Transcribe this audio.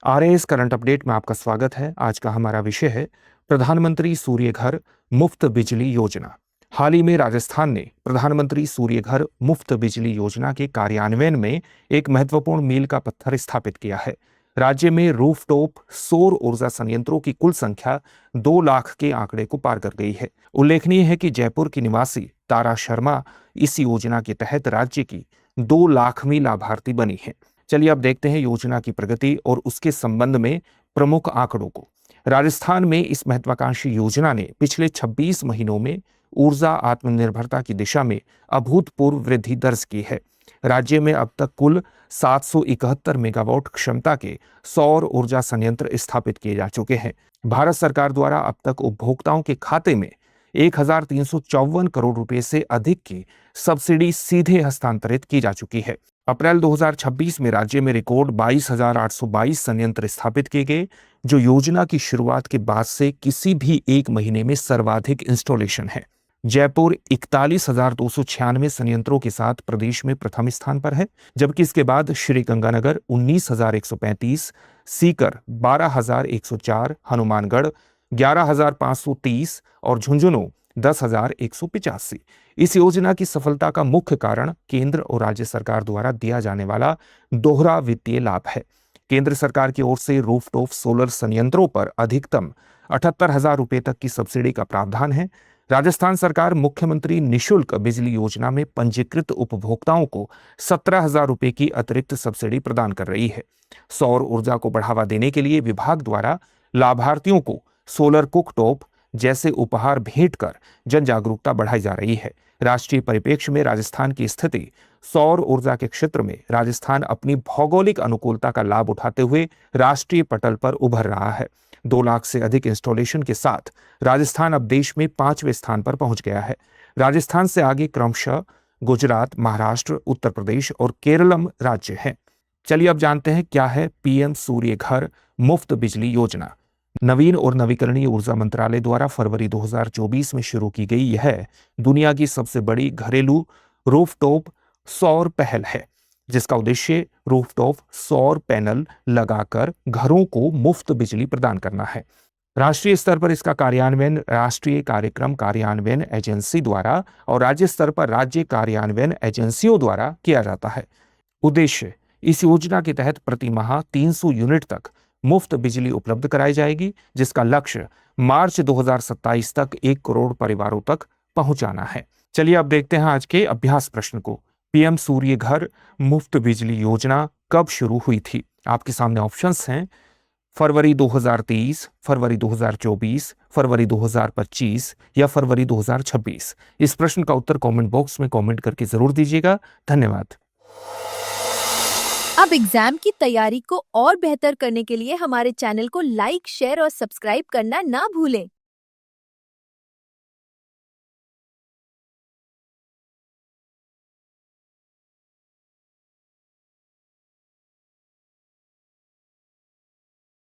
RAS current update में आपका स्वागत है। आज का हमारा विषय है प्रधानमंत्री सूर्य घर मुफ्त बिजली योजना। हाल ही में राजस्थान ने प्रधानमंत्री सूर्य घर मुफ्त बिजली योजना के कार्यान्वयन में एक महत्वपूर्ण मील का पत्थर स्थापित किया है। राज्य में रूफटॉप सौर ऊर्जा संयंत्रों की कुल संख्या 2 लाख के आंकड़े को पार कर गई है। उल्लेखनीय है कि जयपुर की निवासी तारा शर्मा इस योजना के तहत राज्य की 2 लाखवीं लाभार्थी बनी है। चलिए अब देखते हैं योजना की प्रगति और उसके संबंध में प्रमुख आंकड़ों को। राजस्थान में इस महत्वाकांक्षी योजना ने पिछले 26 महीनों में ऊर्जा आत्मनिर्भरता की दिशा में अभूतपूर्व वृद्धि दर्ज की है। राज्य में अब तक कुल 771 मेगावाट क्षमता के सौर ऊर्जा संयंत्र स्थापित किए जा चुके हैं। भारत सरकार द्वारा अब तक उपभोक्ताओं के खाते में 1354 करोड़ रुपए से अधिक की सब्सिडी सीधे हस्तांतरित की जा चुकी है। अप्रैल 2026 में राज्य में रिकॉर्ड 22,822 संयंत्र स्थापित किए गए, जो योजना की शुरुआत के बाद से किसी भी एक महीने में सर्वाधिक इंस्टॉलेशन है। जयपुर 41,296 संयंत्रों के साथ प्रदेश में प्रथम स्थान पर है, जबकि इसके बाद श्रीगंगानगर 19,135, सीकर 12,104, हनुमानगढ़ 11,530 और झुंझुनू 10,185। इस योजना की सफलता का मुख्य कारण केंद्र और राज्य सरकार द्वारा दिया जाने वाला दोहरा वित्तीय लाभ है। केंद्र सरकार की ओर से रूफटॉप सोलर संयंत्रों पर अधिकतम 78,000 रुपए तक की सब्सिडी का प्रावधान है। राजस्थान सरकार मुख्यमंत्री निशुल्क बिजली योजना में पंजीकृत उपभोक्ताओं को 17,000 रुपए की अतिरिक्त सब्सिडी प्रदान कर रही है। सौर ऊर्जा को बढ़ावा देने के लिए विभाग द्वारा लाभार्थियों को सोलर कुकटॉप जैसे उपहार भेंट कर जन जागरूकता बढ़ाई जा रही है। राष्ट्रीय परिप्रेक्ष्य में राजस्थान की स्थिति सौर ऊर्जा के क्षेत्र में राजस्थान अपनी भौगोलिक अनुकूलता का लाभ उठाते हुए राष्ट्रीय पटल पर उभर रहा है। 2 लाख से अधिक इंस्टॉलेशन के साथ राजस्थान अब देश में 5वें स्थान पर पहुंच गया है। राजस्थान से आगे क्रमशः गुजरात, महाराष्ट्र, उत्तर प्रदेश और केरलम राज्य हैं। चलिए अब जानते हैं क्या है पीएम सूर्य घर मुफ्त बिजली योजना। नवीन और नवीकरणीय ऊर्जा मंत्रालय द्वारा फरवरी 2024 में शुरू की गई यह दुनिया की सबसे बड़ी घरेलू रूफटॉप सौर पहल है, जिसका उद्देश्य रूफटॉप सौर पैनल लगाकर घरों को मुफ्त बिजली प्रदान करना है। राष्ट्रीय स्तर पर इसका कार्यान्वयन राष्ट्रीय कार्यक्रम कार्यान्वयन एजेंसी द्वारा और राज्य स्तर पर राज्य कार्यान्वयन एजेंसियों द्वारा किया जाता है। उद्देश्य, इस योजना के तहत प्रति माह 300 यूनिट तक मुफ्त बिजली उपलब्ध कराई जाएगी, जिसका लक्ष्य मार्च 2027 तक 1 करोड़ परिवारों तक पहुंचाना है। चलिए अब देखते हैं आज के अभ्यास प्रश्न को। पीएम सूर्य घर मुफ्त बिजली योजना कब शुरू हुई थी? आपके सामने ऑप्शंस हैं फरवरी 2023, फरवरी 2024, फरवरी 2025 या फरवरी 2026। इस प्रश्न का उत्तर कमेंट बॉक्स में कमेंट करके जरूर दीजिएगा। धन्यवाद। अब एग्जाम की तैयारी को और बेहतर करने के लिए हमारे चैनल को लाइक, शेयर और सब्सक्राइब करना ना भूलें।